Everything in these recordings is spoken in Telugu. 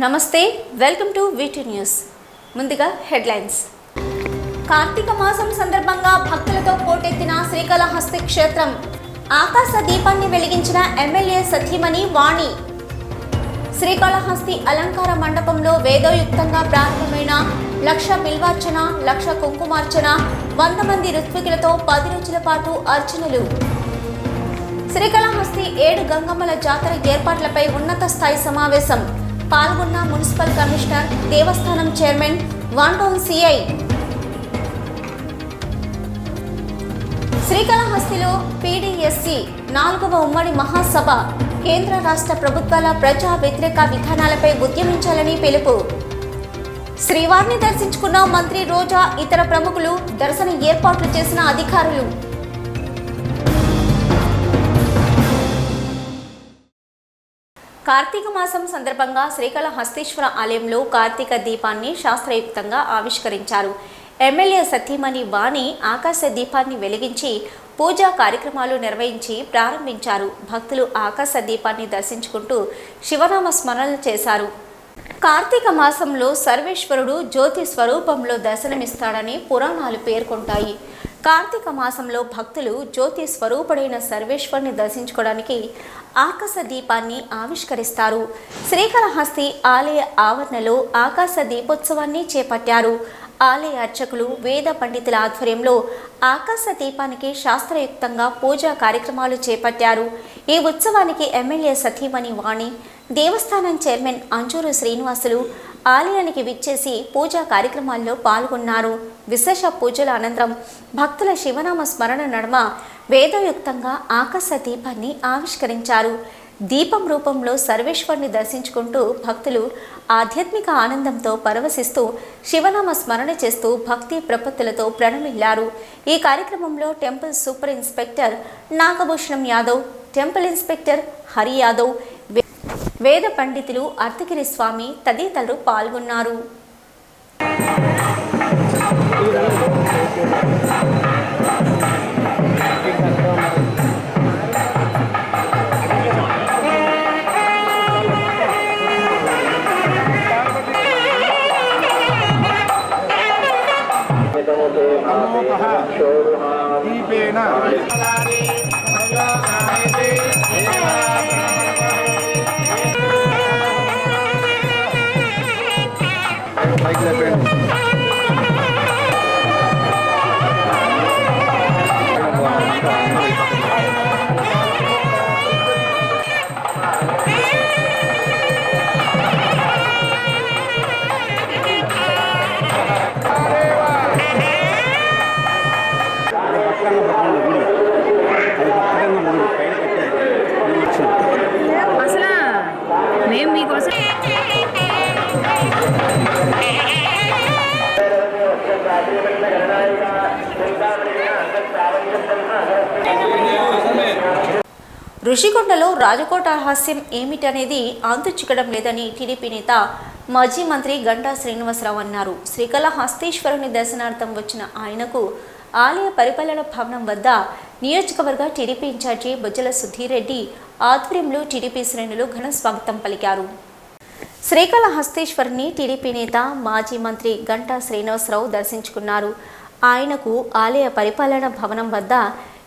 నమస్తే, వెల్కమ్ టు వీటీ న్యూస్. ముందుగా హెడ్లైన్స్. కార్తీక మాసం సందర్భంగా భక్తులతో పోటెత్తిన శ్రీకాళహస్తి క్షేత్రం. ఆకాశ దీపాన్ని వెలిగించిన ఎమ్మెల్యే సతీమణి వాణి. శ్రీకాళహస్తి అలంకార మండపంలో వేదోయుక్తంగా ప్రారంభమైన 1,00,000 బిల్వార్చన, 1,00,000 కుంకుమార్చన, 100 మంది ఋత్వికులతో 10 రోజుల పాటు అర్చనలు. శ్రీకాళహస్తి 7 గంగమ్మల జాతర ఏర్పాట్లపై ఉన్నత స్థాయి సమావేశం. పాల్గొన్న మున్సిపల్ కమిషనర్, దేవస్థానం chairman, one town CI. శ్రీకాళహస్తిలో PDSC 4వ ఉమ్మడి మహాసభ. కేంద్ర రాష్ట్ర ప్రభుత్వాల ప్రజా వ్యతిరేక విధానాలపై ఉద్యమించాలని పిలుపు. శ్రీవారిని దర్శించుకున్న మంత్రి రోజా, ఇతర ప్రముఖులు. దర్శన ఏర్పాట్లు చేసిన అధికారులు. కార్తీక మాసం సందర్భంగా శ్రీకాళహస్తీశ్వర ఆలయంలో కార్తీక దీపాన్ని శాస్త్రయుక్తంగా ఆవిష్కరించారు. ఎమ్మెల్యే సతీమణి వాణి ఆకాశ దీపాన్ని వెలిగించి పూజా కార్యక్రమాలు నిర్వహించి ప్రారంభించారు. భక్తులు ఆకాశ దీపాన్ని దర్శించుకుంటూ శివనామ స్మరణలు చేశారు. కార్తీక మాసంలో సర్వేశ్వరుడు జ్యోతి స్వరూపంలో దర్శనమిస్తాడని పురాణాలు పేర్కొంటాయి. కార్తీక మాసంలో భక్తులు జ్యోతి స్వరూపుడైన సర్వేశ్వరుని దర్శించుకోవడానికి ఆకాశ దీపాన్ని ఆవిష్కరిస్తారు. శ్రీకాళహస్తి ఆలయ ఆవరణలో ఆకాశ దీపోత్సవాన్ని చేపట్టారు. ఆలయ అర్చకులు, వేద పండితుల ఆధ్వర్యంలో ఆకాశ దీపానికి శాస్త్రయుక్తంగా పూజా కార్యక్రమాలు చేపట్టారు. ఈ ఉత్సవానికి ఎమ్మెల్యే సతీమణి వాణి, దేవస్థానం చైర్మన్ అంజూరు శ్రీనివాసులు ఆలయానికి విచ్చేసి పూజా కార్యక్రమాల్లో పాల్గొన్నారు. విశేష పూజల అనంతరం భక్తుల శివనామ స్మరణ నడుమ వేదయుక్తంగా ఆకాశ దీపాన్ని ఆవిష్కరించారు. దీపం రూపంలో సర్వేశ్వరుని దర్శించుకుంటూ భక్తులు ఆధ్యాత్మిక ఆనందంతో పరవశిస్తూ శివనామ స్మరణ చేస్తూ భక్తి ప్రపత్తులతో ప్రణమిల్లారు. ఈ కార్యక్రమంలో temple super inspector Nagabhushanam Yadav, temple inspector Hari Yadav, వేద పండితులు, అర్ధగిరి స్వామి తదితరులు పాల్గొన్నారు. అసలు మేము మీకోసం ఋషికొండలో రాజకోట రహస్యం ఏమిటనేది అంతు చిక్కడం లేదని టీడీపీ నేత, మాజీ మంత్రి గంటా శ్రీనివాసరావు అన్నారు. శ్రీకాళహస్తీశ్వరుని దర్శనార్థం వచ్చిన ఆయనకు ఆలయ పరిపాలన భవనం వద్ద నియోజకవర్గ టీడీపీ ఇన్ఛార్జి బొజ్జల సుధీర్ రెడ్డి ఆధ్వర్యంలో టీడీపీ శ్రేణులు ఘన స్వాగతం పలికారు. శ్రీకాళహస్తీశ్వరుని టీడీపీ నేత, మాజీ మంత్రి గంటా శ్రీనివాసరావు దర్శించుకున్నారు. ఆయనకు ఆలయ పరిపాలన భవనం వద్ద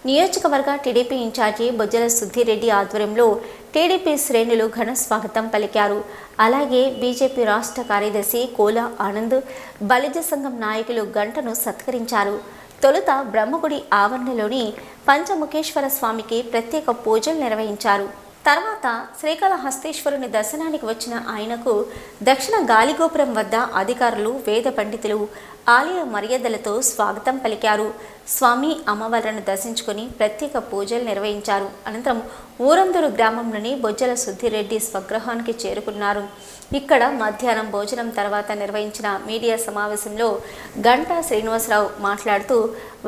నియోజకవర్గ టీడీపీ ఇన్ఛార్జి బొజ్జల సుధీర్ రెడ్డి ఆధ్వర్యంలో టీడీపీ శ్రేణులు ఘన స్వాగతం పలికారు. అలాగే బీజేపీ రాష్ట్ర కార్యదర్శి కోలా ఆనంద్, బలిజ సంఘం నాయకులు గంటను సత్కరించారు. తొలుత బ్రహ్మగుడి ఆవరణలోని పంచముఖేశ్వర స్వామికి ప్రత్యేక పూజలు నిర్వహించారు. తర్వాత శ్రీకాళహస్తీశ్వరుని దర్శనానికి వచ్చిన ఆయనకు దక్షిణ గాలిగోపురం వద్ద అధికారులు, వేద పండితులు ఆలయ మర్యాదలతో స్వాగతం పలికారు. స్వామి అమ్మవార్లను దర్శించుకుని ప్రత్యేక పూజలు నిర్వహించారు. అనంతరం ఊరందూరు గ్రామంలోని బొజ్జల సుధీరెడ్డి స్వగృహానికి చేరుకున్నారు. ఇక్కడ మధ్యాహ్నం భోజనం తర్వాత నిర్వహించిన మీడియా సమావేశంలో గంటా శ్రీనివాసరావు మాట్లాడుతూ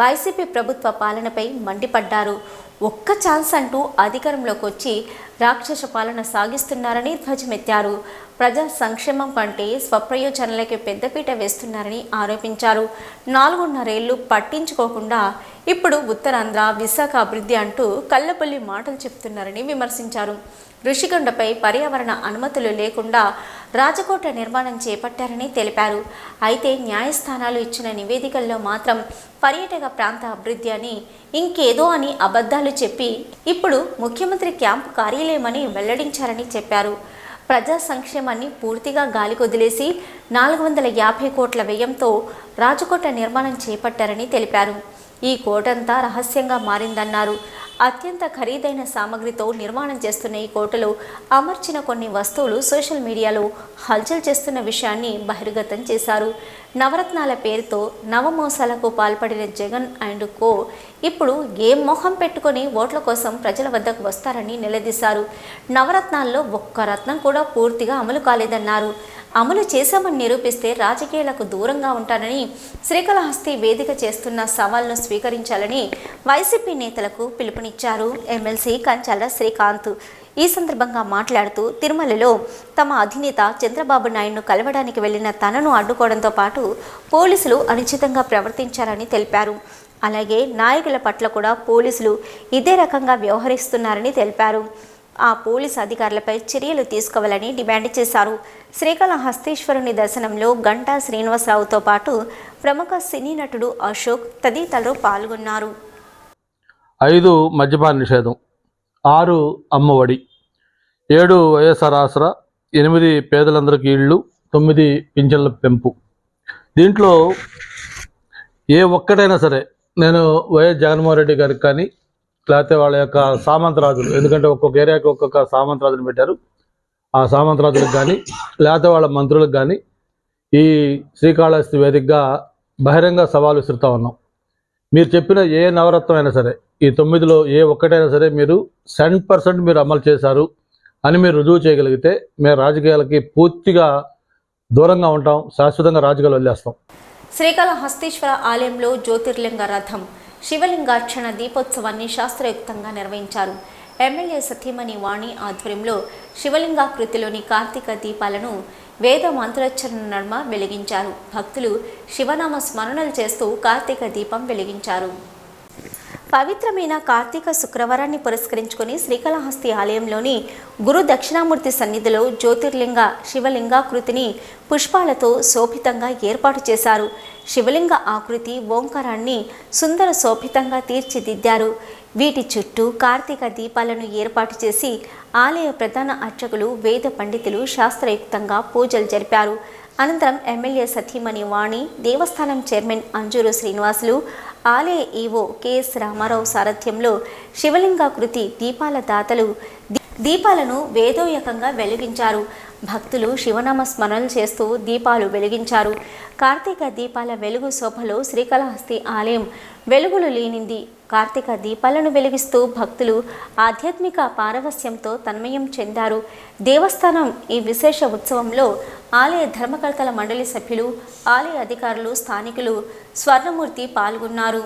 వైసీపీ ప్రభుత్వ పాలనపై మండిపడ్డారు. ఒక్క ఛాన్స్ అంటూ అధికారంలోకి వచ్చి రాక్షస పాలన సాగిస్తున్నారని ధ్వజమెత్తారు. ప్రజా సంక్షేమం కంటే స్వప్రయోజనాలకి పెద్దపీట వేస్తున్నారని ఆరోపించారు. 4.5 ఏళ్లు పట్టించుకోకుండా ఇప్పుడు ఉత్తరాంధ్ర విశాఖ అభివృద్ధి అంటూ కళ్ళబొల్లి మాటలు చెప్తున్నారని విమర్శించారు. ఋషికొండపై పర్యావరణ అనుమతులు లేకుండా రాజకోట నిర్మాణం చేపట్టారని తెలిపారు. అయితే న్యాయస్థానాలు ఇచ్చిన నివేదికల్లో మాత్రం పర్యాటక ప్రాంత అభివృద్ధి అని ఇంకేదో అని అబద్ధాలు చెప్పి ఇప్పుడు ముఖ్యమంత్రి క్యాంపు కార్యాలయమని వెల్లడించారని చెప్పారు. ప్రజా సంక్షేమాన్ని పూర్తిగా గాలికొదిలేసి 450 కోట్ల వ్యయంతో రాజకోట నిర్మాణం చేపట్టారని తెలిపారు. ఈ కోటంతా రహస్యంగా మారిందన్నారు. అత్యంత ఖరీదైన సామగ్రితో నిర్మాణం చేస్తున్న ఈ కోటలో అమర్చిన కొన్ని వస్తువులు సోషల్ మీడియాలో హల్చల్ చేస్తున్న విషయాన్ని బహిర్గతం చేశారు. నవరత్నాల పేరుతో నవమోసాలకు పాల్పడిన జగన్ అండ్ కో ఇప్పుడు ఏం మొహం పెట్టుకొని ఓట్ల కోసం ప్రజల వద్దకు వస్తారని నిలదీశారు. నవరత్నాల్లో ఒక్క రత్నం కూడా పూర్తిగా అమలు కాలేదన్నారు. అమలు చేశామని నిరూపిస్తే రాజకీయాలకు దూరంగా ఉంటారని శ్రీకాళహస్తి వేదిక చేస్తున్న సవాల్ను స్వీకరించాలని వైసీపీ నేతలకు పిలుపునిచ్చారు. ఎమ్మెల్సీ కంచాల శ్రీకాంత్ ఈ సందర్భంగా మాట్లాడుతూ తిరుమలలో తమ అధినేత చంద్రబాబు నాయుడును కలవడానికి వెళ్లిన తనను అడ్డుకోవడంతో పాటు పోలీసులు అనుచితంగా ప్రవర్తించారని తెలిపారు. అలాగే నాయకుల పట్ల కూడా పోలీసులు ఇదే రకంగా వ్యవహరిస్తున్నారని తెలిపారు. ఆ పోలీసు అధికారులపై చర్యలు తీసుకోవాలని డిమాండ్ చేశారు. శ్రీకాళహస్తీశ్వరుని దర్శనంలో గంటా శ్రీనివాసరావుతో పాటు ప్రముఖ సినీ నటుడు అశోక్ తదితరులు పాల్గొన్నారు. 5 మద్యపాన నిషేధం, 6 అమ్మఒడి, 7 వైఎస్ఆర్ ఆసరా, 8 పేదలందరికీ ఇళ్ళు, 9 పింఛన్ల పెంపు. దీంట్లో ఏ ఒక్కటైనా సరే నేను వైఎస్ జగన్మోహన్ రెడ్డి గారికి కానీ లేకపోతే వాళ్ళ యొక్క సామంతరాజులు, ఎందుకంటే ఒక్కొక్క ఏరియాకి ఒక్కొక్క సామంతరాజులు పెట్టారు, ఆ సామంతరాజులకు కానీ లేకపోతే వాళ్ళ మంత్రులకు కానీ ఈ శ్రీకాళహస్తి వేదికగా బహిరంగ సవాలు విసురుతా ఉన్నాం. మీరు చెప్పిన ఏ నవరత్నం అయినా సరే, ఈ 9లో ఏ ఒక్కటైనా సరే మీరు 100% మీరు అమలు చేశారు అని మీరు రుజువు చేయగలిగితే మేము రాజకీయాలకి పూర్తిగా దూరంగా ఉంటాం, శాశ్వతంగా రాజకీయాలు వదిలేస్తాం. శ్రీకాళహస్తీశ్వర ఆలయంలో జ్యోతిర్లింగ రథం శివలింగార్చన దీపోత్సవాన్ని శాస్త్రయుక్తంగా నిర్వహించారు. ఎమ్మెల్యే సతీమణి వాణి ఆధ్వర్యంలో శివలింగాకృతిలోని కార్తీక దీపాలను వేద మంత్రోచ్చరణ నడుమ వెలిగించారు. భక్తులు శివనామ స్మరణలు చేస్తూ కార్తీక దీపం వెలిగించారు. పవిత్రమైన కార్తీక శుక్రవారాన్ని పురస్కరించుకొని శ్రీకాళహస్తి ఆలయంలోని గురు దక్షిణామూర్తి సన్నిధిలో జ్యోతిర్లింగ శివలింగాకృతిని పుష్పాలతో శోభితంగా ఏర్పాటు చేశారు. శివలింగ ఆకృతి ఓంకారాన్ని సుందర శోభితంగా తీర్చిదిద్దారు. వీటి చుట్టూ కార్తీక దీపాలను ఏర్పాటు చేసి ఆలయ ప్రధాన అర్చకులు వేద పండితులు శాస్త్రయుక్తంగా పూజలు జరిపారు. అనంతరం ఎమ్మెల్యే సతీమణి వాణి, దేవస్థానం చైర్మన్ అంజూరు శ్రీనివాసులు, ఆలయ ఈవో కెఎస్ రామారావు సారథ్యంలో శివలింగాకృతి దీపాల దాతలు దీపాలను వేదోయకంగా వెలిగించారు. భక్తులు శివనామ స్మరణలు చేస్తూ దీపాలు వెలిగించారు. కార్తీక దీపాల వెలుగు శోభలో శ్రీకాళహస్తి ఆలయం వెలుగులు లేనింది. కార్తీక దీపాలను వెలిగిస్తూ భక్తులు ఆధ్యాత్మిక పారవస్యంతో తన్మయం చెందారు. దేవస్థానం ఈ విశేష ఉత్సవంలో ఆలయ ధర్మకర్తల మండలి సభ్యులు, ఆలయ అధికారులు, స్థానికులు, స్వర్ణమూర్తి పాల్గొన్నారు.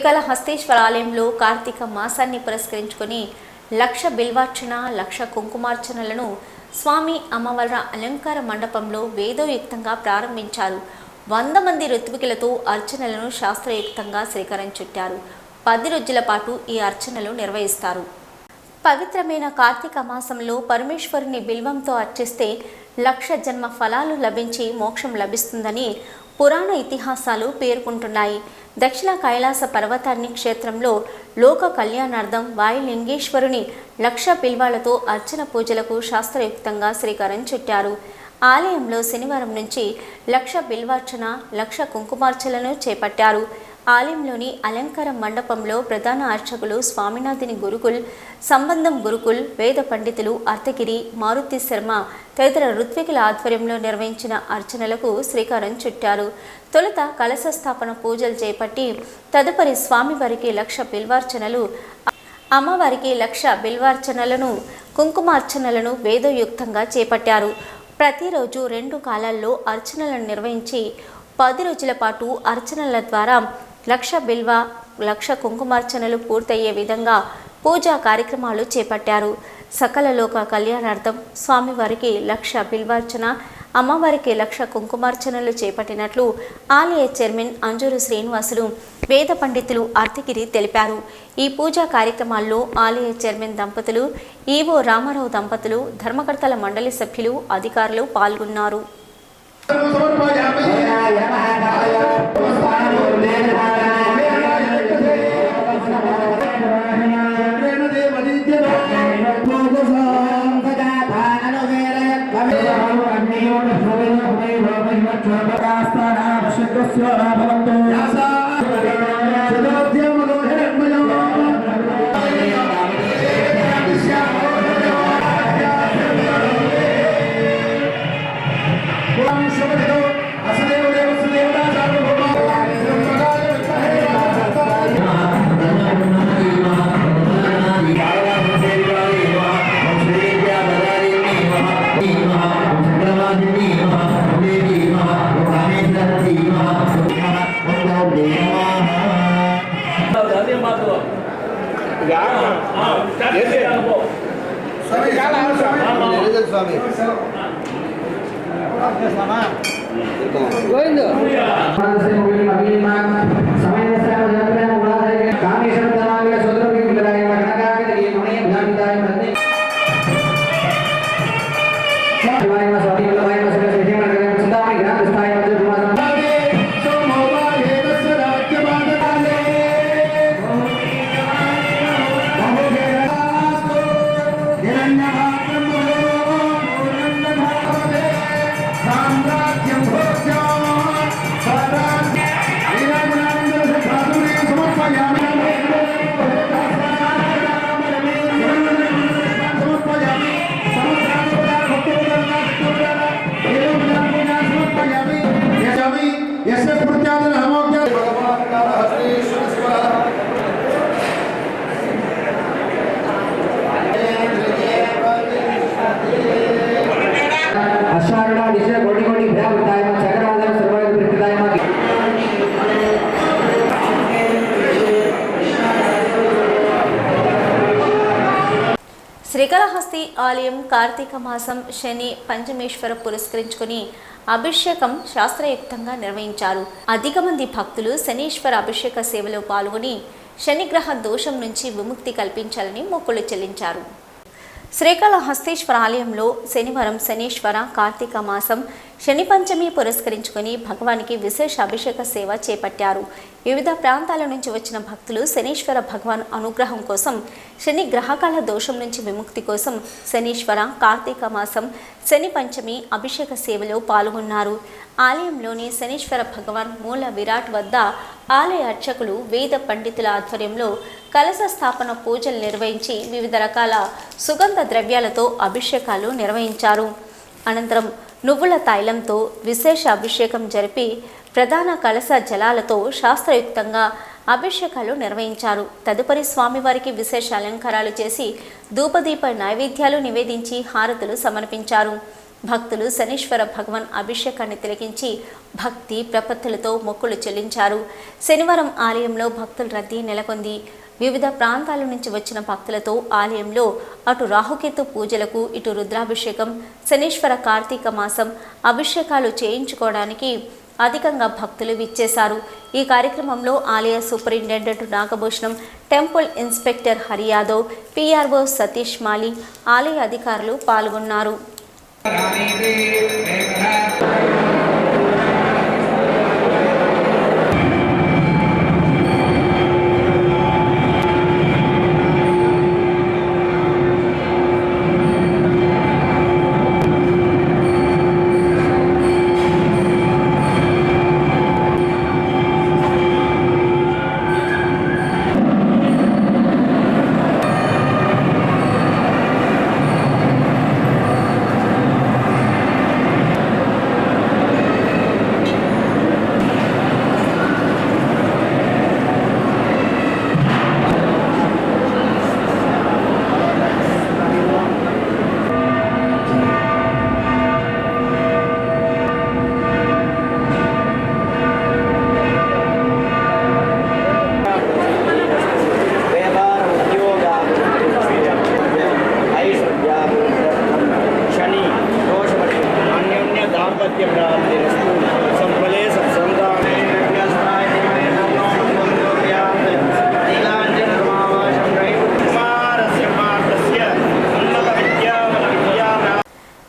శ్రీకాళహస్తీశ్వర ఆలయంలో కార్తీక మాసాన్ని పురస్కరించుకొని లక్ష బిల్వార్చన, లక్ష కుంకుమార్చనలను స్వామి అమ్మవార్ల అలంకార మండపంలో వేదోయుక్తంగా ప్రారంభించారు. 100 మంది ఋత్వికులతో అర్చనలను శాస్త్రయుక్తంగా శ్రీకారం చుట్టారు. 10 రోజుల పాటు ఈ అర్చనలు నిర్వహిస్తారు. పవిత్రమైన కార్తీక మాసంలో పరమేశ్వరుని బిల్వంతో అర్చిస్తే 1,00,000 జన్మ ఫలాలు లభించి మోక్షం లభిస్తుందని పురాణ ఇతిహాసాలు పేర్కొంటున్నాయి. దక్షిణ కైలాస పర్వతాన్ని క్షేత్రంలో లోక కళ్యాణార్థం వాయులింగేశ్వరుని 1,00,000 బిల్వాలతో అర్చన పూజలకు శాస్త్రయుక్తంగా శ్రీకారం చుట్టారు. ఆలయంలో శనివారం నుంచి 1,00,000 బిల్వార్చన, 1,00,000 కుంకుమార్చనలను చేపట్టారు. ఆలయంలోని అలంకార మండపంలో ప్రధాన అర్చకులు స్వామినాథుని గురుకుల్, సంబంధం గురుకుల్, వేద పండితులు అర్తగిరి, మారుతి శర్మ తదితర ఋత్వికుల ఆధ్వర్యంలో నిర్వహించిన అర్చనలకు శ్రీకారం చుట్టారు. తొలుత కలశ స్థాపన పూజలు చేపట్టి తదుపరి స్వామివారికి 1,00,000 బిల్వార్చనలు, అమ్మవారికి 1,00,000 బిల్వార్చనలను, కుంకుమార్చనలను వేదోయుక్తంగా చేపట్టారు. ప్రతిరోజు 2 కాలాల్లో అర్చనలను నిర్వహించి 10 రోజుల పాటు అర్చనల ద్వారా 1,00,000 బిల్వ, 1,00,000 కుంకుమార్చనలు పూర్తయ్యే విధంగా పూజా కార్యక్రమాలు చేపట్టారు. సకల లోక కళ్యాణార్థం స్వామివారికి 1,00,000 బిల్వార్చన, అమ్మవారికి 1,00,000 కుంకుమార్చనలు చేపట్టినట్లు ఆలయ చైర్మన్ అంజూరు శ్రీనివాసులు, వేద పండితులు అర్తగిరి తెలిపారు. ఈ పూజా కార్యక్రమాల్లో ఆలయ చైర్మన్ దంపతులు, ఈవో రామారావు దంపతులు, ధర్మకర్తల మండలి సభ్యులు, అధికారులు పాల్గొన్నారు. శ్రీకాళహస్తి ఆలయం కార్తీక మాసం శని పంచమేశ్వర పురస్కరించుకుని అభిషేకం శాస్త్రయుక్తంగా నిర్వహించారు. అధిక మంది భక్తులు శనీశ్వర అభిషేక సేవలో పాల్గొని శనిగ్రహ దోషం నుంచి విముక్తి కల్పించాలని మొక్కులు చెల్లించారు. శ్రీకాళహస్తీశ్వర ఆలయంలో శనివారం శనీశ్వర కార్తీక మాసం శని పంచమి పురస్కరించుకొని భగవానికి విశేష అభిషేక సేవ చేపట్టారు. వివిధ ప్రాంతాల నుంచి వచ్చిన భక్తులు శనీశ్వర భగవాన్ అనుగ్రహం కోసం, శని గ్రహకాల దోషం నుంచి విముక్తి కోసం శనీశ్వర కార్తీక మాసం శని పంచమి అభిషేక సేవలో పాల్గొన్నారు. ఆలయంలోని శనీశ్వర భగవాన్ మూల విరాట్ వద్ద ఆలయ అర్చకులు, వేద పండితుల ఆధ్వర్యంలో కలశ స్థాపన పూజలు నిర్వహించి వివిధ రకాల సుగంధ ద్రవ్యాలతో అభిషేకాలు నిర్వహించారు. అనంతరం నువ్వుల తైలంతో విశేష అభిషేకం జరిపి ప్రధాన కలశ జలాలతో శాస్త్రయుక్తంగా అభిషేకాలు నిర్వహించారు. తదుపరి స్వామివారికి విశేష అలంకారాలు చేసి ధూపదీప నైవేద్యాలు నివేదించి హారతులు సమర్పించారు. భక్తులు శనీశ్వర భగవాన్ అభిషేకాన్ని తిలకించి భక్తి ప్రపత్తులతో మొక్కులు చెల్లించారు. శనివారం ఆలయంలో భక్తుల రద్దీ నెలకొంది. వివిధ ప్రాంతాల నుంచి వచ్చిన భక్తులతో ఆలయంలో అటు రాహుకేతు పూజలకు, ఇటు రుద్రాభిషేకం, శనీశ్వర కార్తీక మాసం అభిషేకాలు చేయించుకోవడానికి అధికంగా భక్తులు విచ్చేశారు. ఈ కార్యక్రమంలో ఆలయ superintendent Nagabhushanam, temple inspector Hari Yadav, PRO Satish Mali, ఆలయ అధికారులు పాల్గొన్నారు.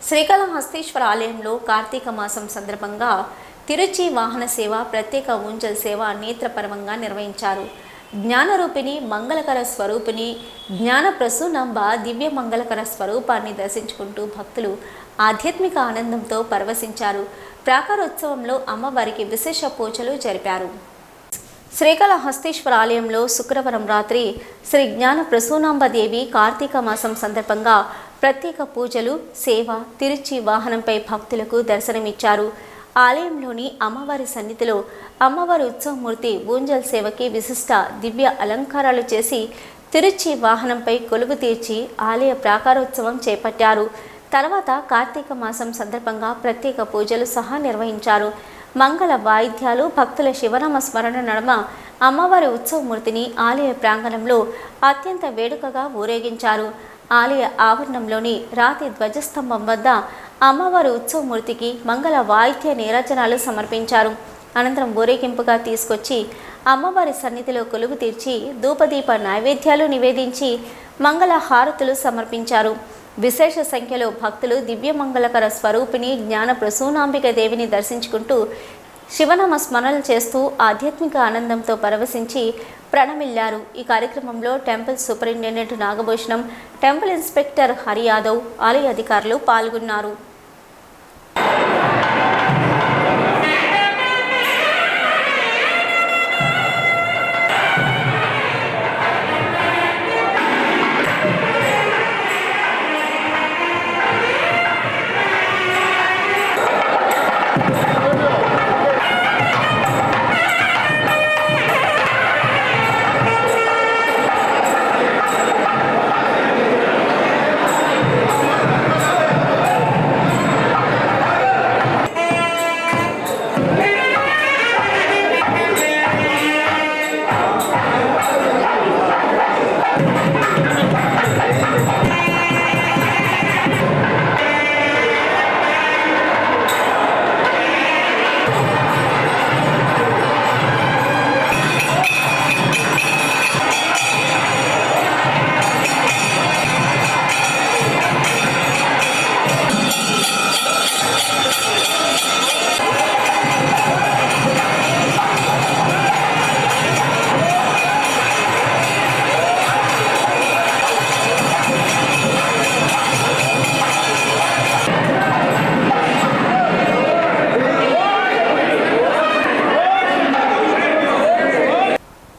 శ్రీకాళహస్తీశ్వర ఆలయంలో కార్తీక మాసం సందర్భంగా తిరుచి వాహన సేవ, ప్రత్యేక ఊంజల్ సేవ నేత్రపరమంగా నిర్వహించారు. జ్ఞానరూపిణి మంగళకర స్వరూపిణి జ్ఞాన ప్రసూనాంబ దివ్య మంగళకర స్వరూపాన్ని దర్శించుకుంటూ భక్తులు ఆధ్యాత్మిక ఆనందంతో పరవశించారు. ప్రాకారోత్సవంలో అమ్మవారికి విశేష పూజలు జరిపారు. శ్రీకాళహస్తీశ్వర ఆలయంలో శుక్రవారం రాత్రి శ్రీ జ్ఞాన ప్రసూనాంబదేవి కార్తీక మాసం సందర్భంగా ప్రత్యేక పూజలు, సేవ, తిరుచి వాహనంపై భక్తులకు దర్శనమిచ్చారు. ఆలయంలోని అమ్మవారి సన్నిధిలో అమ్మవారి ఉత్సవమూర్తి ఊంజల్ సేవకి విశిష్ట దివ్య అలంకారాలు చేసి తిరుచి వాహనంపై కొలువు తీర్చి ఆలయ ప్రాకారోత్సవం చేపట్టారు. తర్వాత కార్తీక మాసం సందర్భంగా ప్రత్యేక పూజలు సహా నిర్వహించారు. మంగళ వాయిద్యాలు, భక్తుల శివనామ స్మరణ నడుమ అమ్మవారి ఉత్సవమూర్తిని ఆలయ ప్రాంగణంలో అత్యంత వేడుకగా ఊరేగించారు. ఆలయ ఆవరణంలోని రాతి ధ్వజస్తంభం వద్ద అమ్మవారి ఉత్సవమూర్తికి మంగళ వాయిద్య నీరాజనాలు సమర్పించారు. అనంతరం ఊరేగింపుగా తీసుకొచ్చి అమ్మవారి సన్నిధిలో కొలువు తీర్చి ధూపదీప నైవేద్యాలు నివేదించి మంగళ హారతులు సమర్పించారు. విశేష సంఖ్యలో భక్తులు దివ్యమంగళకర స్వరూపిణి జ్ఞాన ప్రసూనాంబిక దేవిని దర్శించుకుంటూ శివనామ స్మరణలు చేస్తూ ఆధ్యాత్మిక ఆనందంతో పరవశించి ప్రణమిల్లారు. ఈ కార్యక్రమంలో temple superintendent Nagabhushanam, temple inspector Hari Yadav, ఆలయ అధికారులు పాల్గొన్నారు.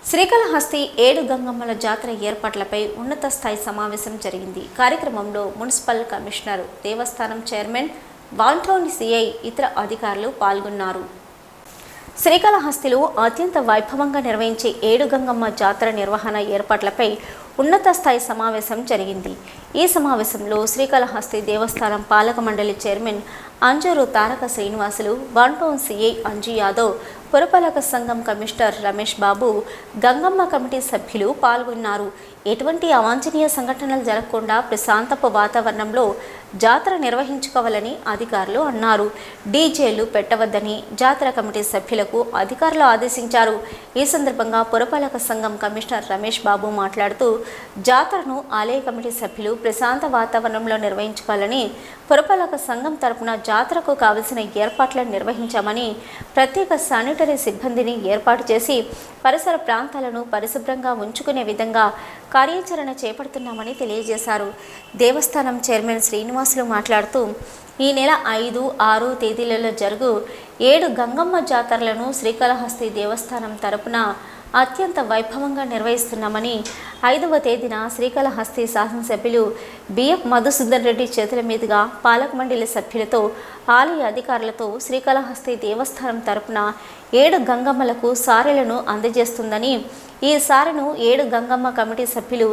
శ్రీకాళహస్తి 7 గంగమ్మల జాతర ఏర్పాట్లపై ఉన్నత స్థాయి సమావేశం జరిగింది. కార్యక్రమంలో మున్సిపల్ కమిషనర్, దేవస్థానం చైర్మన్, వాంటోని సిఐ, ఇతర అధికారులు పాల్గొన్నారు. శ్రీకాళహస్తిలో అత్యంత వైభవంగా నిర్వహించే 7 గంగమ్మ జాతర నిర్వహణ ఏర్పాట్లపై ఉన్నత స్థాయి సమావేశం జరిగింది. ఈ సమావేశంలో శ్రీకాళహస్తి దేవస్థానం పాలక మండలి chairman Anjuru Taraka Srinivasulu, one town CI Anju Yadav, పురపాలక సంఘం కమిషనర్ రమేష్ బాబు, గంగమ్మ కమిటీ సభ్యులు పాల్గొన్నారు. ఎటువంటి అవాంఛనీయ సంఘటనలు జరగకుండా ప్రశాంతపు వాతావరణంలో జాతర నిర్వహించుకోవాలని అధికారులు అన్నారు. డీజేలు పెట్టవద్దని జాతర కమిటీ సభ్యులకు అధికారులు ఆదేశించారు. ఈ సందర్భంగా పురపాలక సంఘం కమిషనర్ రమేష్ బాబు మాట్లాడుతూ జాతరను ఆలయ కమిటీ సభ్యులు ప్రశాంత వాతావరణంలో నిర్వహించుకోవాలని, పురపాలక సంఘం తరపున జాతరకు కావలసిన ఏర్పాట్లను నిర్వహించామని, ప్రత్యేక శానిటరీ సిబ్బందిని ఏర్పాటు చేసి పరిసర ప్రాంతాలను పరిశుభ్రంగా ఉంచుకునే విధంగా కార్యాచరణ చేపడుతున్నామని తెలియజేశారు. దేవస్థానం చైర్మన్ శ్రీనివాసులు మాట్లాడుతూ ఈ నెల 5, 6 తేదీలలో జరుగు 7 గంగమ్మ జాతరలను శ్రీకాళహస్తి దేవస్థానం తరపున అత్యంత వైభవంగా నిర్వహిస్తున్నామని, 5వ తేదీన శ్రీకాళహస్తి శాసనసభ్యులు బిఎఫ్ మధుసూదన్ రెడ్డి చేతుల మీదుగా పాలక మండలి సభ్యులతో, ఆలయ అధికారులతో శ్రీకాళహస్తి దేవస్థానం తరపున 7 గంగమ్మలకు సారెలను అందజేస్తుందని, ఈ సారెను 7 గంగమ్మ కమిటీ సభ్యులు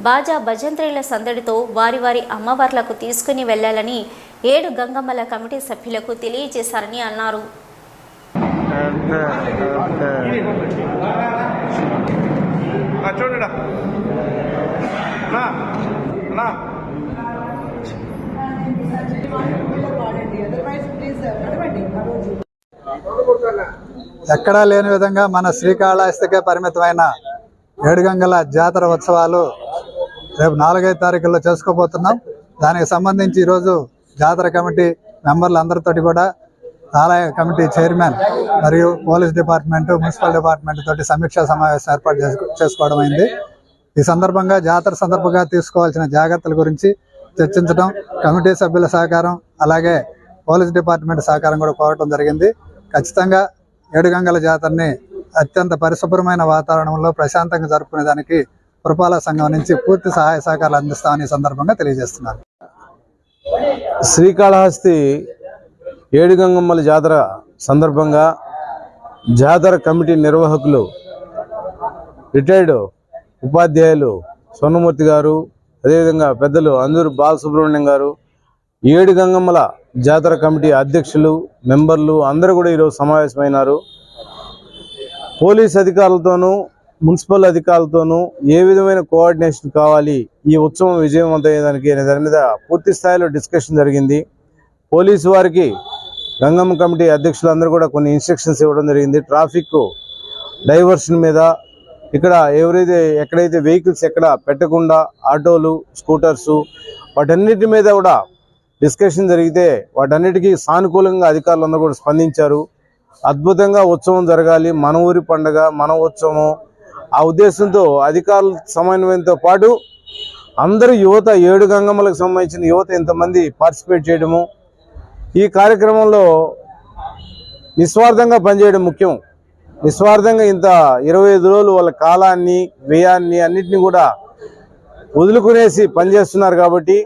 బాజా భజంత్రీల సందడితో వారి వారి అమ్మవార్లకు తీసుకుని వెళ్లాలని 7 గంగమ్మల కమిటీ సభ్యులకు తెలియజేశారని అన్నారు. ఎక్కడా లేని విధంగా మన శ్రీకాళహస్తికే పరిమితమైన ఏడుగంగల జాతర ఉత్సవాలు రేపు 4-5 తారీఖుల్లో చేసుకోబోతున్నాం. దానికి సంబంధించి ఈరోజు జాతర కమిటీ మెంబర్లు అందరితోటి కూడా ఆలయ కమిటీ చైర్మన్ మరియు పోలీస్ డిపార్ట్మెంట్, మున్సిపల్ డిపార్ట్మెంట్ తోటి సమీక్షా సమావేశం ఏర్పాటు చేసుకోవడం అయింది. ఈ సందర్భంగా జాతర సందర్భంగా తీసుకోవాల్సిన జాగ్రత్తల గురించి చర్చించడం, కమిటీ సభ్యుల సహకారం అలాగే పోలీస్ డిపార్ట్మెంట్ సహకారం కూడా కోరటం జరిగింది. ఖచ్చితంగా ఏడుగంగల జాతరని అత్యంత పరిశుభ్రమైన వాతావరణంలో ప్రశాంతంగా జరుపుకునే దానికి పురపాలక సంఘం నుంచి పూర్తి సహాయ సహకారాలు అందిస్తామని ఈ సందర్భంగా తెలియజేస్తున్నారు. శ్రీకాళహస్తి ఏడుగంగమ్మల జాతర సందర్భంగా జాతర కమిటీ నిర్వాహకులు రిటైర్డ్ ఉపాధ్యాయులు స్వర్ణమూర్తి గారు, అదేవిధంగా పెద్దలు అంజూరు బాలసుబ్రహ్మణ్యం గారు, 7 గంగమ్మల జాతర కమిటీ అధ్యక్షులు, మెంబర్లు అందరూ కూడా ఈరోజు సమావేశమైనారు. పోలీస్ అధికారులతోనూ మున్సిపల్ అధికారులతోనూ ఏ విధమైన కోఆర్డినేషన్ కావాలి, ఈ ఉత్సవం విజయవంతమయ్యేదానికి అనే దాని మీద పూర్తి స్థాయిలో డిస్కషన్ జరిగింది. పోలీసు వారికి గంగమ్మ కమిటీ అధ్యక్షులందరూ కూడా కొన్ని ఇన్స్ట్రక్షన్స్ ఇవ్వడం జరిగింది. ట్రాఫిక్ డైవర్షన్ మీద, ఇక్కడ ఎక్కడైతే వెహికల్స్ ఎక్కడ పెట్టకుండా ఆటోలు, స్కూటర్సు వాటన్నిటి మీద కూడా డిస్కషన్ జరిగితే వాటన్నిటికీ సానుకూలంగా అధికారులందరూ కూడా స్పందించారు. అద్భుతంగా ఉత్సవం జరగాలి, మన ఊరి పండుగ, మన ఉత్సవం, ఆ ఉద్దేశంతో అధికారుల సమన్వయంతో పాటు అందరూ యువత, 7 గంగమ్మలకు సంబంధించిన యువత ఇంతమంది పార్టిసిపేట్ చేయడము, ఈ కార్యక్రమంలో నిస్వార్థంగా పనిచేయడం ముఖ్యం. నిస్వార్థంగా ఇంత 25 రోజులు వాళ్ళ కాలాన్ని, వ్యయాన్ని అన్నిటినీ కూడా వదులుకునేసి పనిచేస్తున్నారు. కాబట్టి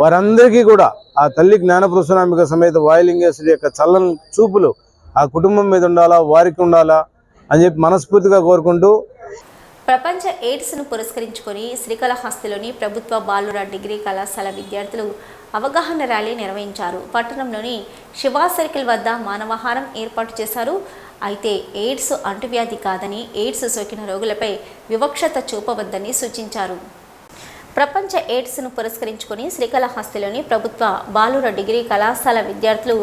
వారందరికీ కూడా ఆ తల్లి జ్ఞానప్రసూనాంబిక సమేత వాయులింగేశ్వరి యొక్క చల్లని చూపులు ఆ కుటుంబం మీద ఉండాలా, వారికి ఉండాలా అని చెప్పి మనస్ఫూర్తిగా కోరుకుంటూ, ప్రపంచ ఎయిడ్స్ను పురస్కరించుకొని శ్రీకాళహస్తిలోని ప్రభుత్వ బాలుర డిగ్రీ కళాశాల విద్యార్థులు అవగాహన ర్యాలీ నిర్వహించారు. పట్టణంలోని శివా సర్కిల్ వద్ద మానవహారం ఏర్పాటు చేశారు. అయితే ఎయిడ్స్ అంటువ్యాధి కాదని, ఎయిడ్స్ సోకిన రోగులపై వివక్షత చూపవద్దని సూచించారు. ప్రపంచ ఎయిడ్స్ను పురస్కరించుకొని శ్రీకాళహస్తిలోని ప్రభుత్వ బాలుర డిగ్రీ కళాశాల విద్యార్థులు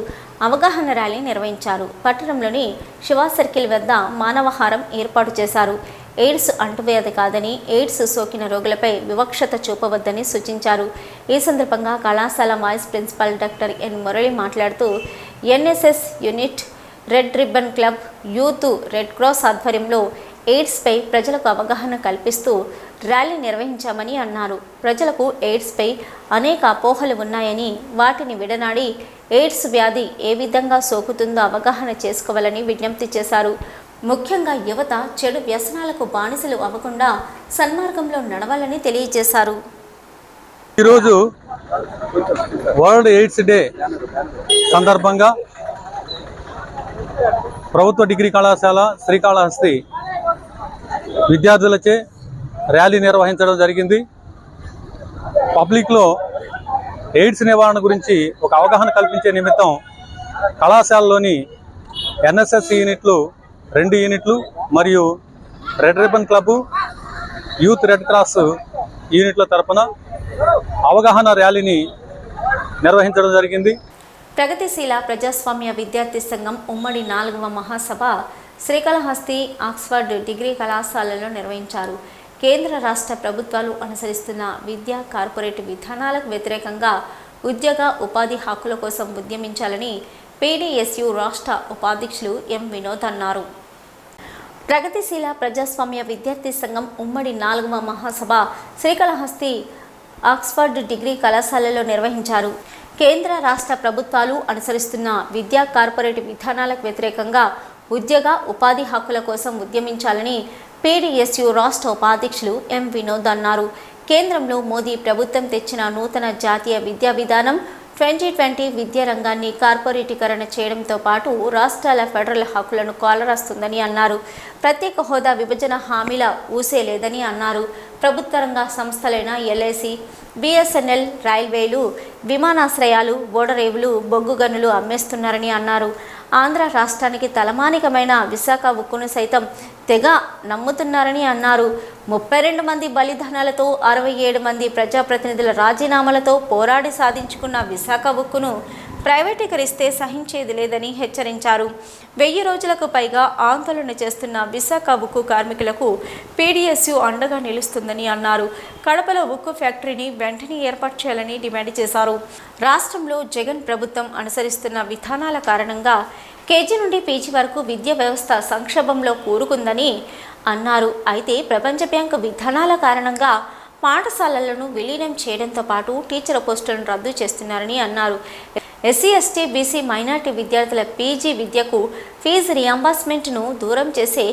అవగాహన ర్యాలీ నిర్వహించారు. పట్టణంలోని శివా సర్కిల్ వద్ద మానవహారం ఏర్పాటు చేశారు. ఎయిడ్స్ అంటువ్యాధి కాదని, ఎయిడ్స్ సోకిన రోగులపై వివక్షత చూపవద్దని సూచించారు. ఈ సందర్భంగా కళాశాల vice principal doctor N Murali మాట్లాడుతూ NSS unit, red ribbon club, youth, red cross ఆధ్వర్యంలో ఎయిడ్స్పై ప్రజలకు అవగాహన కల్పిస్తూ ర్యాలీ నిర్వహించామని అన్నారు. ప్రజలకు ఎయిడ్స్పై అనేక అపోహలు ఉన్నాయని, వాటిని విడనాడి ఎయిడ్స్ వ్యాధి ఏ విధంగా సోకుతుందో అవగాహన చేసుకోవాలని విజ్ఞప్తి చేశారు. ముఖ్యంగా యువత చెడు వ్యసనాలకు బానిసలు అవ్వకుండా సన్మార్గంలో నడవాలని తెలియజేశారు. ఈరోజు వరల్డ్ ఎయిడ్స్ డే సందర్భంగా ప్రభుత్వ డిగ్రీ కళాశాల శ్రీకాళహస్తి విద్యార్థులచే ర్యాలీ నిర్వహించడం జరిగింది. పబ్లిక్లో ఎయిడ్స్ నివారణ గురించి ఒక అవగాహన కల్పించే నిమిత్తం కళాశాలలోని ఎన్ఎస్ఎస్ యూనిట్లు 2 యూనిట్లు మరియు red ribbon club, youth red cross యూనిట్ల తరపున అవగాహన ర్యాలీని నిర్వహించడం జరిగింది. ప్రగతిశీల ప్రజాస్వామ్య విద్యార్థి సంఘం ఉమ్మడి 4వ మహాసభ శ్రీకాళహస్తి ఆక్స్ఫర్డ్ డిగ్రీ కళాశాలలో నిర్వహించారు. కేంద్ర రాష్ట్ర ప్రభుత్వాలు అనుసరిస్తున్న విద్యా కార్పొరేట్ విధానాలకు వ్యతిరేకంగా ఉద్యోగ ఉపాధి హక్కుల కోసం ఉద్యమించాలని పీడీఎస్యు రాష్ట్ర ఉపాధ్యక్షులు ఎం వినోద్ అన్నారు. ప్రగతిశీల ప్రజాస్వామ్య విద్యార్థి సంఘం ఉమ్మడి 4వ మహాసభ శ్రీకాళహస్తి ఆక్స్ఫర్డ్ డిగ్రీ కళాశాలలో నిర్వహించారు. కేంద్ర రాష్ట్ర ప్రభుత్వాలు అనుసరిస్తున్న విద్యా కార్పొరేట్ విధానాలకు వ్యతిరేకంగా ఉద్యోగ ఉపాధి హక్కుల కోసం ఉద్యమించాలని పీడీఎస్యు రాష్ట్ర ఉపాధ్యక్షులు ఎం వినోద్ అన్నారు. కేంద్రంలో మోదీ ప్రభుత్వం తెచ్చిన నూతన జాతీయ విద్యా విధానం 2020 విద్యా రంగాన్ని కార్పొరేటీకరణ చేయడంతో పాటు రాష్ట్రాల ఫెడరల్ హక్కులను కాలరాస్తుందని అన్నారు. ప్రత్యేక హోదా విభజన హామీల ఊసే లేదని అన్నారు. ప్రభుత్వ రంగ సంస్థలైన ఎల్ఐసి, బిఎస్ఎన్ఎల్, రైల్వేలు, విమానాశ్రయాలు, ఓడరేవులు, బొగ్గు గనులు అమ్మేస్తున్నారని అన్నారు. ఆంధ్ర రాష్ట్రానికి తలమానికమైన విశాఖ ఉక్కును సైతం తెగ నమ్ముతున్నారని అన్నారు. 32 మంది బలిదానాలతో 67 మంది ప్రజాప్రతినిధుల రాజీనామాలతో పోరాడి సాధించుకున్న విశాఖ ఉక్కును ప్రైవేటీకరిస్తే సహించేది లేదని హెచ్చరించారు. 1000 రోజులకు పైగా ఆందోళన చేస్తున్న విశాఖ ఉక్కు కార్మికులకు పీడీఎస్యు అండగా నిలుస్తుందని అన్నారు. కడపలో ఉక్కు ఫ్యాక్టరీని వెంటనే ఏర్పాటు చేయాలని డిమాండ్ చేశారు. రాష్ట్రంలో జగన్ ప్రభుత్వం అనుసరిస్తున్న విధానాల కారణంగా కేజీ నుండి పీజీ వరకు విద్యా వ్యవస్థ సంక్షోభంలో కూరుకుందని అన్నారు. అయితే ప్రపంచ బ్యాంకు విధానాల కారణంగా పాఠశాలలను విలీనం చేయడంతో పాటు టీచర్ పోస్టులను రద్దు చేస్తున్నారని అన్నారు. ఎస్సీ, ఎస్టీ, బీసీ, మైనార్టీ విద్యార్థుల పీజీ విద్యకు ఫీజు రియంబర్స్మెంట్ను దూరం చేసే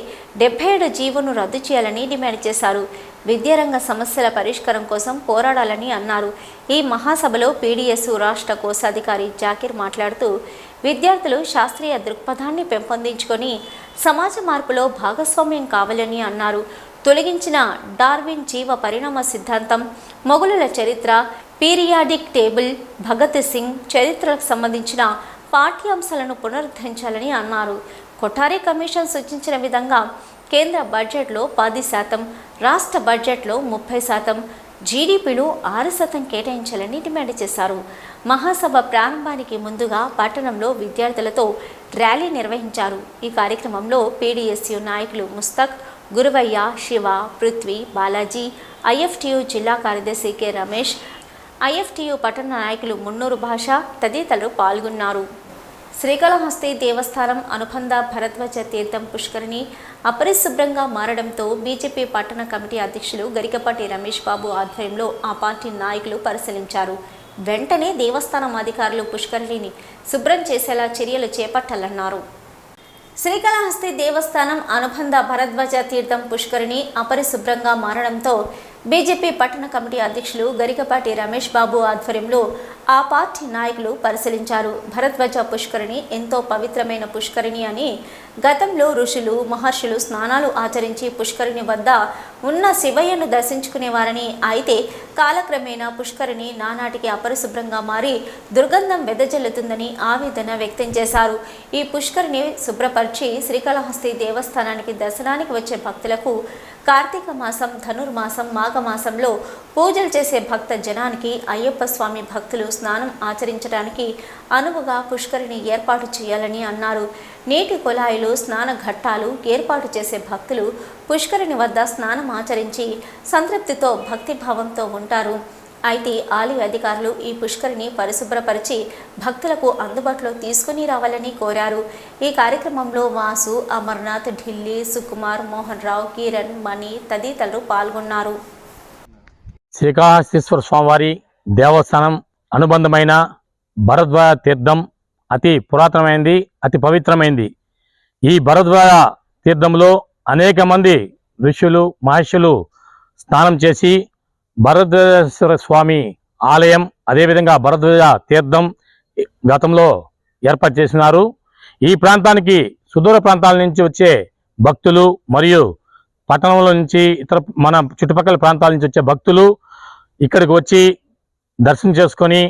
77 జీవోను రద్దు చేయాలని డిమాండ్ చేశారు. విద్యారంగ సమస్యల పరిష్కారం కోసం పోరాడాలని అన్నారు. ఈ మహాసభలో పీడీఎస్యు రాష్ట్ర కోశాధికారి జాకీర్ మాట్లాడుతూ విద్యార్థులు శాస్త్రీయ దృక్పథాన్ని పెంపొందించుకొని సమాజ మార్పులో భాగస్వామ్యం కావాలని అన్నారు. తొలగించిన డార్విన్ జీవ పరిణామ సిద్ధాంతం, మొఘలుల చరిత్ర, పీరియాడిక్ టేబుల్, భగత్ సింగ్ చరిత్రలకు సంబంధించిన పాఠ్యాంశాలను పునరుద్ధరించాలని అన్నారు. కొఠారి కమిషన్ సూచించిన విధంగా కేంద్ర బడ్జెట్లో 10%, రాష్ట్ర బడ్జెట్లో 30%, జీడీపీలో 6% కేటాయించాలని డిమాండ్ చేశారు. మహాసభ ప్రారంభానికి ముందుగా పట్టణంలో విద్యార్థులతో ర్యాలీ నిర్వహించారు. ఈ కార్యక్రమంలో పీడీఎస్యు నాయకులు ముస్తక్, గురువయ్య, శివ, పృథ్వీ, బాలాజీ, ఐఎఫ్టియు జిల్లా కార్యదర్శి కె రమేష్, ఐఎఫ్టియు పట్టణ నాయకులు మున్నూరు భాష తదితరులు పాల్గొన్నారు. శ్రీకాళహస్తి దేవస్థానం అనుబంధ భరద్వాజ తీర్థం పుష్కరిణి అపరిశుభ్రంగా మారడంతో బీజేపీ పట్టణ కమిటీ అధ్యక్షులు గరికపాటి రమేష్ బాబు ఆధ్వర్యంలో ఆ పార్టీ నాయకులు పరిశీలించారు. వెంటనే దేవస్థానం అధికారులు పుష్కరిణిని శుభ్రం చేసేలా చర్యలు చేపట్టాలన్నారు. శ్రీకాళహస్తి దేవస్థానం అనుబంధ భరద్వాజ తీర్థం పుష్కరిణి అపరిశుభ్రంగా మారడంతో బీజేపీ పట్టణ కమిటీ అధ్యక్షులు గరికపాటి రమేష్ బాబు ఆధ్వర్యంలో ఆ పార్టీ నాయకులు పరిశీలించారు. భరద్వాజ పుష్కరిణి ఎంతో పవిత్రమైన పుష్కరిణి అని, గతంలో ఋషులు, మహర్షులు స్నానాలు ఆచరించి పుష్కరిణి వద్ద ఉన్న శివయ్యను దర్శించుకునేవారని, అయితే కాలక్రమేణా పుష్కరిణి నానాటికి అపరిశుభ్రంగా మారి దుర్గంధం వెదజల్లుతుందని ఆవేదన వ్యక్తం చేశారు. ఈ పుష్కరిణి శుభ్రపరిచి శ్రీకాళహస్తి దేవస్థానానికి దర్శనానికి వచ్చే భక్తులకు కార్తీక మాసం, ధనుర్మాసం, మాఘమాసంలో పూజలు చేసే భక్త జనానికి అయ్యప్ప స్వామి భక్తులు స్నానం ఆచరించడానికి అనువుగా పుష్కరిణి ఏర్పాటు చేయాలని అన్నారు. నీటి కుళాయిలు, స్నాన ఘట్టాలు ఏర్పాటు చేసే భక్తులు పుష్కరిణి వద్ద స్నానం ఆచరించి సంతృప్తితో భక్తిభావంతో ఉంటారు. అయితే ఆలయ అధికారులు ఈ పుష్కరిని పరిశుభ్రపరిచి భక్తులకు అందుబాటులో తీసుకుని రావాలని కోరారు. ఈ కార్యక్రమంలో వాసు, అమర్నాథ్, ఢిల్లీ, సుకుమార్, మోహన్ రావు, కిరణ్, మణి తదితరులు పాల్గొన్నారు. శ్రీకాళహస్తీశ్వర స్వామివారి దేవస్థానం అనుబంధమైన భరద్వాజ తీర్థం అతి పురాతనమైనది, అతి పవిత్రమైనది. ఈ భరద్వాజ తీర్థంలో అనేక మంది ఋషులు, మహర్షులు స్నానం చేసి భరద్వాజేశ్వర స్వామి ఆలయం, అదేవిధంగా భరద్వాజ తీర్థం గతంలో ఏర్పాటు చేసినారు. ఈ ప్రాంతానికి సుదూర ప్రాంతాల నుంచి వచ్చే భక్తులు మరియు పట్టణంలో నుంచి ఇతర మన చుట్టుపక్కల ప్రాంతాల నుంచి వచ్చే భక్తులు ఇక్కడికి వచ్చి దర్శనం చేసుకొని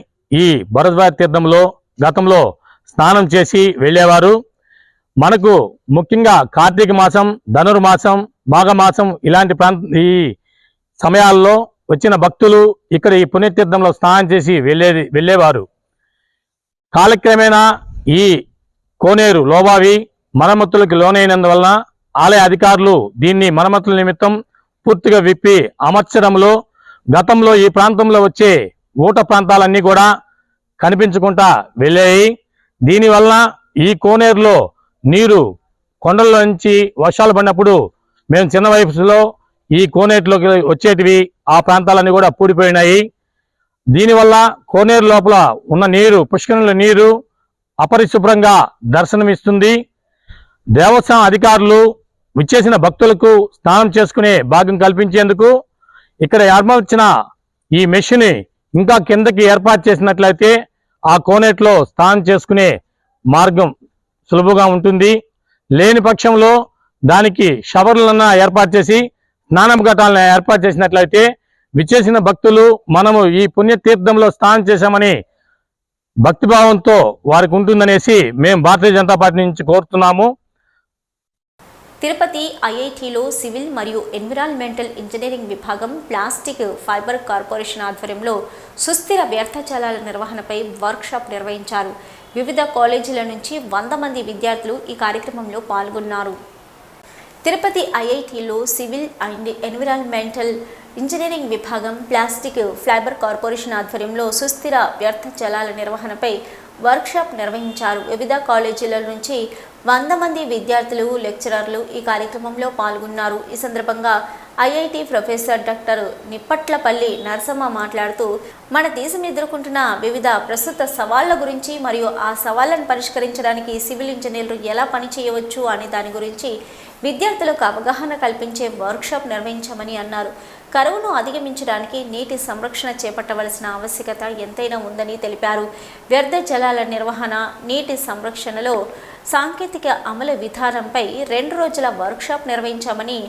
ఈ భరద్వాజ తీర్థంలో గతంలో స్నానం చేసి వెళ్ళేవారు. మనకు ముఖ్యంగా కార్తీక మాసం, ధనుర్మాసం, మాఘమాసం ఇలాంటి ఈ సమయాల్లో వచ్చిన భక్తులు ఇక్కడ ఈ పుణ్యతీర్థంలో స్నానం చేసి వెళ్ళేవారు. కాలక్రమేణా ఈ కోనేరు లోబావి మరమ్మతులకు లోనైనందువలన ఆలయ అధికారులు దీన్ని మరమ్మతుల నిమిత్తం పూర్తిగా విప్పి అమర్చడంలో గతంలో ఈ ప్రాంతంలో వచ్చే ఊట ప్రాంతాలన్నీ కూడా కనిపించకుండా వెళ్ళాయి. దీనివల్ల ఈ కోనేరులో నీరు కొండల్లో నుంచి వర్షాలు పడినప్పుడు మేము చిన్న వయసులో ఈ కోనేరులోకి వచ్చేటివి ఆ ప్రాంతాలన్నీ కూడా పూడిపోయినాయి. దీనివల్ల కోనేరు లోపల ఉన్న నీరు, పుష్కరంలో నీరు అపరిశుభ్రంగా దర్శనమిస్తుంది. దేవస్థానం అధికారులు విచ్చేసిన భక్తులకు స్నానం చేసుకునే భాగ్యం కల్పించేందుకు ఇక్కడ ఏర్పరిచిన ఈ మెషిన్ ఇంకా కిందకి ఏర్పాటు చేసినట్లయితే ఆ కోనేట్లో స్నానం చేసుకునే మార్గం సులభంగా ఉంటుంది. లేని పక్షంలో దానికి షవర్లన్నా ఏర్పాటు చేసి స్నానం ఘటాలను ఏర్పాటు చేసినట్లయితే విచ్చేసిన భక్తులు మనము ఈ పుణ్యతీర్థంలో స్నానం చేశామని భక్తిభావంతో వారికి ఉంటుందనేసి మేము భారతీయ జనతా పార్టీ నుంచి కోరుతున్నాము. తిరుపతి ఐఐటిలో సివిల్ మరియు ఎన్విరాన్మెంటల్ ఇంజనీరింగ్ విభాగం ప్లాస్టిక్ ఫైబర్ కార్పొరేషన్ ఆధ్వర్యంలో సుస్థిర వ్యర్థజలాల నిర్వహణపై వర్క్షాప్ నిర్వహించారు. వివిధ కాలేజీల నుంచి 100 మంది విద్యార్థులు ఈ కార్యక్రమంలో పాల్గొన్నారు. తిరుపతి ఐఐటిలో సివిల్ అండ్ ఎన్విరాన్మెంటల్ ఇంజనీరింగ్ విభాగం ప్లాస్టిక్ ఫైబర్ కార్పొరేషన్ ఆధ్వర్యంలో సుస్థిర వ్యర్థ జలాల నిర్వహణపై వర్క్షాప్ నిర్వహించారు. వివిధ కాలేజీల నుంచి 100 మంది విద్యార్థులు, లెక్చరర్లు ఈ కార్యక్రమంలో పాల్గొన్నారు. ఈ సందర్భంగా ఐఐటి ప్రొఫెసర్ డాక్టర్ నిప్పట్లపల్లి నరసమ్మ మాట్లాడుతూ మన దేశం ఎదుర్కొంటున్న వివిధ ప్రస్తుత సవాళ్ల గురించి మరియు ఆ సవాళ్లను పరిష్కరించడానికి సివిల్ ఇంజనీర్లు ఎలా పనిచేయవచ్చు అనే దాని గురించి విద్యార్థులకు అవగాహన కల్పించే వర్క్షాప్ నిర్వహించామని అన్నారు. కరువును అధిగమించడానికి నీటి సంరక్షణ చేపట్టవలసిన ఆవశ్యకత ఎంతైనా ఉందని తెలిపారు. వ్యర్థ జలాల నిర్వహణ, నీటి సంరక్షణలో సాంకేతిక అమలు విధానంపై 2 రోజుల వర్క్షాప్ నిర్వహించామని,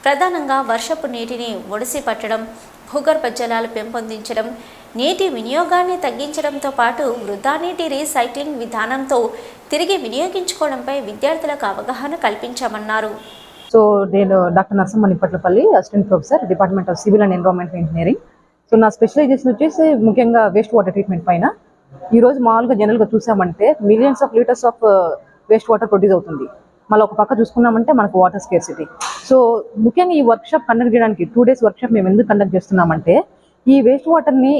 ప్రధానంగా వర్షపు నీటిని ఒడిసి పట్టడం, భూగర్భ జలాలు పెంపొందించడం, నీటి వినియోగాన్ని తగ్గించడంతో పాటు వృధా నీటి రీసైక్లింగ్ విధానంతో తిరిగి వినియోగించుకోవడంపై విద్యార్థులకు అవగాహన కల్పించామన్నారు. సో నేను doctor Narasamma Nippatlapalli, assistant professor, department of civil and environmental engineering. So నా స్పెషలైజేషన్ వచ్చేసి ముఖ్యంగా వేస్ట్ వాటర్ ట్రీట్మెంట్ పైన. ఈరోజు మామూలుగా జనరల్గా చూసామంటే millions of litres of waste water produce అవుతుంది. మళ్ళీ ఒక పక్క చూసుకున్నామంటే మనకు వాటర్ స్కేర్సిటీ. సో ముఖ్యంగా ఈ వర్క్షాప్ కండక్ట్ చేయడానికి 2 days వర్క్షాప్ మేము ఎందుకు కండక్ట్ చేస్తున్నామంటే ఈ వేస్ట్ వాటర్ని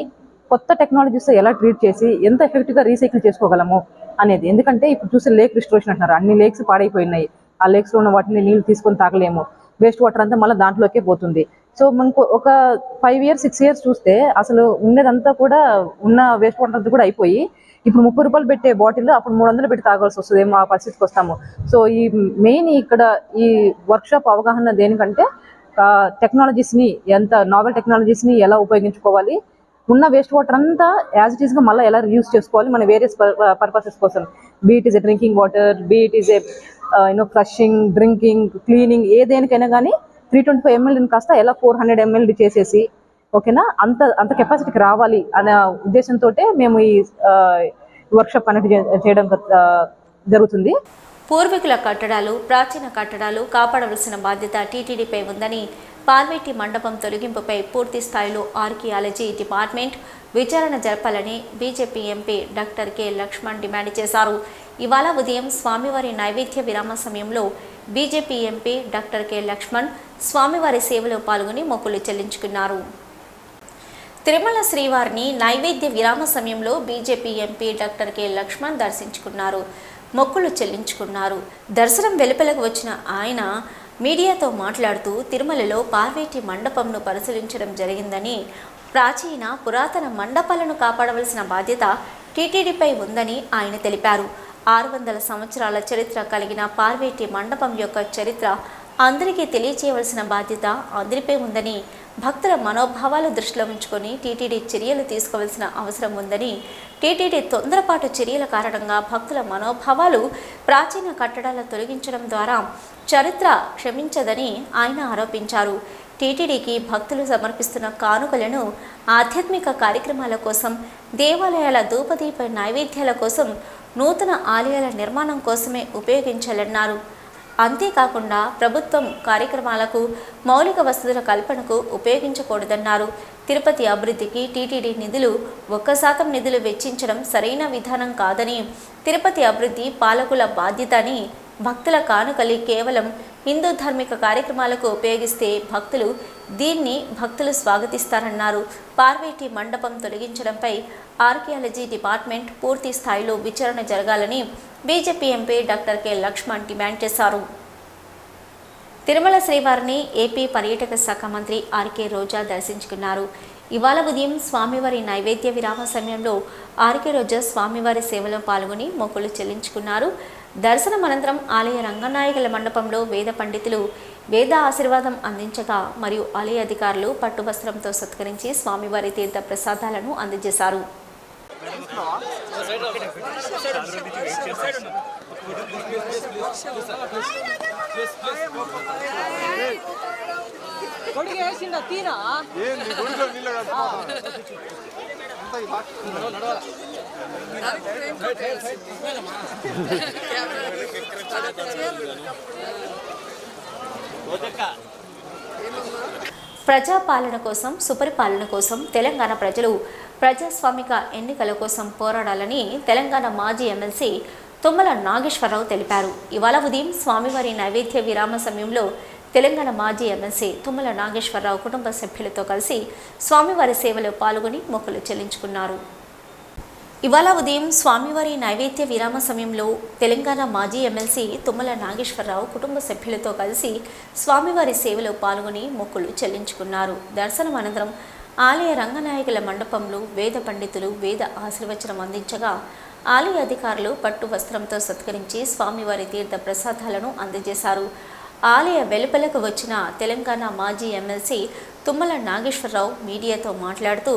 కొత్త టెక్నాలజీస్తో ఎలా ట్రీట్ చేసి ఎంత ఎఫెక్టివ్గా రీసైకిల్ చేసుకోగలము అనేది. ఎందుకంటే ఇప్పుడు చూస్తే లేక్ రిస్టోరేషన్ అంటున్నారు, అన్ని లేక్స్ పాడైపోయినాయి. ఆ లేక్స్లో ఉన్న వాటిని నీళ్ళు తీసుకొని తాగలేము, వేస్ట్ వాటర్ అంతా మళ్ళీ దాంట్లోకే పోతుంది. సో మనకు ఒక 5 years 6 years చూస్తే అసలు ఉండేదంతా కూడా ఉన్న వేస్ట్ వాటర్ అంతా కూడా అయిపోయి ఇప్పుడు 30 రూపాయలు పెట్టే బాటిల్ అప్పుడు 300 పెట్టి తాగాల్సి వస్తుందేమో ఆ పరిస్థితికి వస్తాము. సో ఈ మెయిన్ ఇక్కడ ఈ వర్క్షాప్ అవగాహన దేనికంటే టెక్నాలజీస్ని, ఎంత నావెల్ టెక్నాలజీస్ని ఎలా ఉపయోగించుకోవాలి, ఉన్న వేస్ట్ వాటర్ అంతా యాజ్ ఇట్ ఈస్గా మళ్ళీ ఎలా యూజ్ చేసుకోవాలి మన వేరియస్ పర్పసెస్ కోసం. Be it is a drinking water, be it is a flushing, drinking, cleaning, ఏ దేనికైనా కానీ 325 ml కాస్త ఎలా 400 ml చేసేసి, ఓకేనా, అంత కెపాసిటీకి రావాలి అనే ఉద్దేశంతో మేము ఈ వర్క్షాప్ కండక్ట్ చేయడం జరుగుతుంది. పూర్వీకుల కట్టడాలు, ప్రాచీన కట్టడాలు కాపాడవలసిన బాధ్యత టీటీడీపై ఉందని, పార్వేటి మండపం తొలగింపుపై పూర్తి స్థాయిలో ఆర్కియాలజీ డిపార్ట్మెంట్ విచారణ జరపాలని BJP MP doctor K Laxman demand చేశారు. ఇవాళ ఉదయం స్వామివారి నైవేద్య విరామ సమయంలో BJP MP doctor K Laxman స్వామివారి సేవలో పాల్గొని మొక్కులు చెల్లించుకున్నారు. తిరుమల శ్రీవారిని నైవేద్య విరామ సమయంలో BJP MP doctor K Laxman దర్శించుకున్నారు, మొక్కులు చెల్లించుకున్నారు. దర్శనం వెలుపలకు వచ్చిన ఆయన మీడియాతో మాట్లాడుతూ తిరుమలలో పార్వేటి మండపంను పరిశీలించడం జరిగిందని, ప్రాచీన పురాతన మండపాలను కాపాడవలసిన బాధ్యత టీటీడీపై ఉందని ఆయన తెలిపారు. 600 సంవత్సరాల చరిత్ర కలిగిన పార్వేటి మండపం యొక్క చరిత్ర అందరికీ తెలియచేయవలసిన బాధ్యత అందరిపై ఉందని భక్తుల మనోభావాలు దృష్టిలో ఉంచుకొని టీటీడీ చర్యలు తీసుకోవాల్సిన అవసరం ఉందని, టీటీడీ తొందరపాటు చర్యల కారణంగా భక్తుల మనోభావాలు ప్రాచీన కట్టడాల తొలగించడం ద్వారా చరిత్ర క్షమించదని ఆయన ఆరోపించారు. టీటీడీకి భక్తులు సమర్పిస్తున్న కానుకలను ఆధ్యాత్మిక కార్యక్రమాల కోసం, దేవాలయాల ధూపదీప నైవేద్యాల కోసం, నూతన ఆలయాల నిర్మాణం కోసమే ఉపయోగించాలన్నారు. అంతేకాకుండా ప్రభుత్వం కార్యక్రమాలకు, మౌలిక వసతుల కల్పనకు ఉపయోగించకూడదన్నారు. తిరుపతి అభివృద్ధికి టీటీడీ నిధులు 1% నిధులు వెచ్చించడం సరైన విధానం కాదని, తిరుపతి అభివృద్ధి పాలకుల బాధ్యత అని, భక్తుల కానుకలు కేవలం హిందూ ధార్మిక కార్యక్రమాలకు ఉపయోగిస్తే భక్తులు స్వాగతిస్తారన్నారు. పార్వేటి మండపం తొలగించడంపై ఆర్కియాలజీ డిపార్ట్మెంట్ పూర్తి స్థాయిలో విచారణ జరగాలని BJP MP doctor K Laxman demand చేశారు. తిరుమల శ్రీవారిని ఏపీ పర్యాటక శాఖ మంత్రి ఆర్కే రోజా దర్శించుకున్నారు. ఇవాళ ఉదయం స్వామివారి నైవేద్య విరామ సమయంలో ఆర్కే రోజా స్వామివారి సేవలో పాల్గొని మొక్కులు చెల్లించుకున్నారు. దర్శనం అనంతరం ఆలయ రంగనాయకుల మండపంలో వేద పండితులు వేద ఆశీర్వాదం అందించగా మరియు ఆలయ అధికారులు పట్టు వస్త్రంతో సత్కరించి స్వామివారి తీర్థ ప్రసాదాలను అందజేశారు. ప్రజాపాలన కోసం, సుపరిపాలన కోసం తెలంగాణ ప్రజలు ప్రజాస్వామిక ఎన్నికల కోసం పోరాడాలని తెలంగాణ మాజీ ఎమ్మెల్సీ తుమ్మల నాగేశ్వరరావు తెలిపారు. ఇవాళ ఉదయం స్వామివారి నైవేద్య విరామ సమయంలో తెలంగాణ మాజీ ఎమ్మెల్సీ తుమ్మల నాగేశ్వరరావు కుటుంబ సభ్యులతో కలిసి స్వామివారి సేవలో పాల్గొని మొక్కులు చెల్లించుకున్నారు. ఇవాళ ఉదయం స్వామివారి నైవేద్య విరామ సమయంలో తెలంగాణ మాజీ ఎమ్మెల్సీ తుమ్మల నాగేశ్వరరావు కుటుంబ సభ్యులతో కలిసి స్వామివారి సేవలో పాల్గొని మొక్కులు చెల్లించుకున్నారు. దర్శనం అనంతరం ఆలయ రంగనాయకుల మండపంలో వేద పండితులు వేద ఆశీర్వచనం అందించగా ఆలయ అధికారులు పట్టు వస్త్రంతో సత్కరించి స్వామివారి తీర్థ ప్రసాదాలను అందజేశారు. ఆలయ వెలుపలకు వచ్చిన తెలంగాణ మాజీ ఎమ్మెల్సీ తుమ్మల నాగేశ్వరరావు మీడియాతో మాట్లాడుతూ,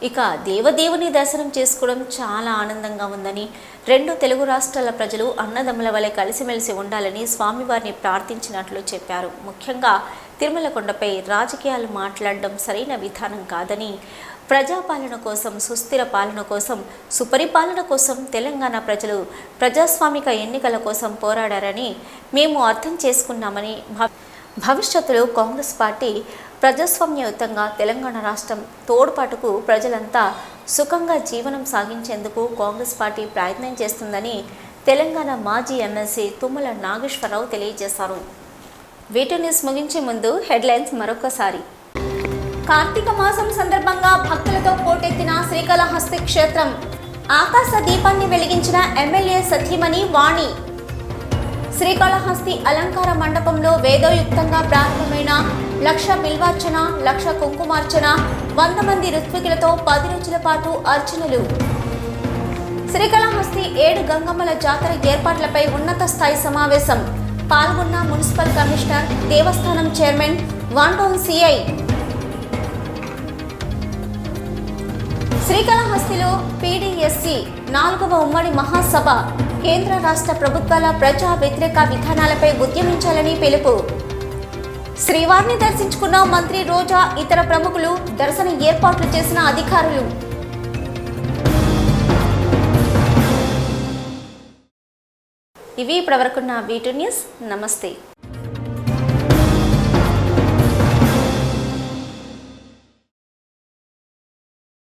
ఇక దేవదేవుని దర్శనం చేసుకోవడం చాలా ఆనందంగా ఉందని, 2 తెలుగు రాష్ట్రాల ప్రజలు అన్నదమ్ముల వలె కలిసిమెలిసి ఉండాలని స్వామివారిని ప్రార్థించినట్లు చెప్పారు. ముఖ్యంగా తిరుమల కొండపై రాజకీయాలు మాట్లాడడం సరైన విధానం కాదని, ప్రజాపాలన కోసం, సుస్థిర పాలన కోసం, సుపరిపాలన కోసం తెలంగాణ ప్రజలు ప్రజాస్వామిక ఎన్నికల కోసం పోరాడారని మేము అర్థం చేసుకున్నామని, భవిష్యత్తులో కాంగ్రెస్ పార్టీ ప్రజాస్వామ్యయుతంగా తెలంగాణ రాష్ట్రం తోడ్పాటుకు ప్రజలంతా సుఖంగా జీవనం సాగించేందుకు కాంగ్రెస్ పార్టీ ప్రయత్నం చేస్తుందని తెలంగాణ మాజీ ఎమ్మెల్సీ తుమ్మల నాగేశ్వరరావు తెలియజేశారు. వీటి న్యూస్ ముగించే ముందు హెడ్లైన్స్ మరొకసారి. కార్తీక మాసం సందర్భంగా భక్తులతో పోటెత్తిన శ్రీకాళహస్తి క్షేత్రం. ఆకాశ దీపాన్ని వెలిగించిన ఎమ్మెల్యే సతీమణి వాణి. శ్రీకాళహస్తి అలంకార మండపంలో వేదోయుక్తంగా ప్రారంభమైన 1,00,000 బిల్వార్చన, 1,00,000 కుంకుమార్చన, 100 మంది ఋత్వికులతో 10 రోజుల పాటు అర్చనలు. శ్రీకాళహస్తి 7 గంగమ్మల జాతర ఏర్పాట్లపై ఉన్నత స్థాయి సమావేశం. పాల్గొన్న మున్సిపల్ కమిషనర్, దేవస్థానం చైర్మన్, 1 టౌన్ సిఐ. శ్రీకాళహస్తిలో పీడీఎస్సీ 4వ ఉమ్మడి మహాసభ. కేంద్ర రాష్ట్ర ప్రభుత్వాల ప్రజా వ్యతిరేక విధానాలపై ఉద్యమించాలని పిలుపు. శ్రీవారిని దర్శించుకున్న మంత్రి రోజా, ఇతర ప్రముఖులు. దర్శన ఏర్పాట్లు చేసిన అధికారులు. ఇవి ఇప్పటివరకున్న V2 న్యూస్. నమస్తే.